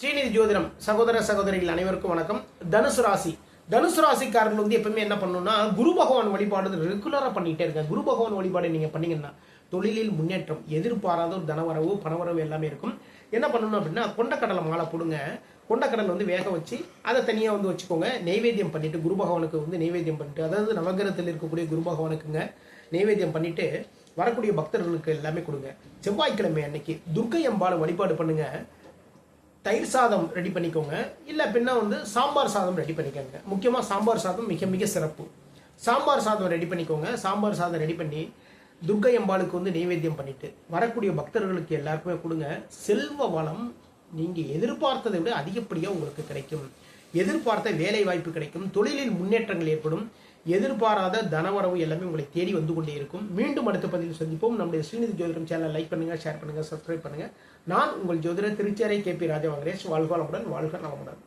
ஸ்ரீநிதி ஜோதிடம் சகோதர சகோதரிகள் அனைவருக்கும் வணக்கம். தனுசு ராசிக்காரர்கள் எப்பவுமே என்ன பண்ணணும்னா குரு பகவான் வழிபாடு ரெகுலரா பண்ணிட்டே இருக்காங்க. குரு பகவான் வழிபாடு நீங்க பண்ணீங்கன்னா தொழிலில் முன்னேற்றம், எதிர்பாராத ஒரு தனவரவு பணவரவு எல்லாமே இருக்கும். என்ன பண்ணணும் அப்படின்னா கொண்டக்கடலை மாலை போடுங்க. கொண்டக்கடலை வேக வச்சு அதை தனியா வச்சுக்கோங்க. நெய்வேத்தியம் பண்ணிட்டு குரு பகவானுக்கு நெய்வேத்தியம் பண்ணிட்டு, அதாவது நவகிரகத்தில் இருக்கக்கூடிய குரு பகவானுக்குங்க நெய்வேத்தியம் பண்ணிட்டு வரக்கூடிய பக்தர்களுக்கு எல்லாமே கொடுங்க. செவ்வாய்க்கிழமை அன்னைக்கு துர்க்கை அம்பாளை வழிபாடு பண்ணுங்க. தயிர் சாதம் ரெடி பண்ணிக்கோங்க. இல்லை பின்னா சாம்பார் சாதம் ரெடி பண்ணிக்கோங்க. முக்கியமாக சாம்பார் சாதம் மிக மிக சிறப்பு. சாம்பார் சாதம் ரெடி பண்ணிக்கோங்க. சாம்பார் சாதம் ரெடி பண்ணி துர்க்கை அம்பாளுக்கு நெய்வேத்தியம் பண்ணிட்டு வரக்கூடிய பக்தர்களுக்கு எல்லாருக்குமே கொடுங்க. செல்வ வளம் நீங்க எதிர்பார்த்ததை விட அதிகப்படியாக உங்களுக்கு கிடைக்கும். எதிர்பார்த்த வேலை வாய்ப்பு கிடைக்கும். தொழிலில் முன்னேற்றங்கள் ஏற்படும். எதிர்பாராத தனவரவு எல்லாமே உங்களை தேடி வந்து கொண்டே இருக்கும். மீண்டும் அடுத்த பதிவில் சந்திப்போம். நம்முடைய ஸ்ரீநிதி ஜோதிடம் சேனலை லைக் பண்ணுங்க, ஷேர் பண்ணுங்க, சப்ஸ்கிரைப் பண்ணுங்க. நான் உங்கள் ஜோதிடர் திருச்சேரை KP ராஜா வெங்கடேஷ். வாழ்க வளமுடன், வாழ்க நலமுடன்.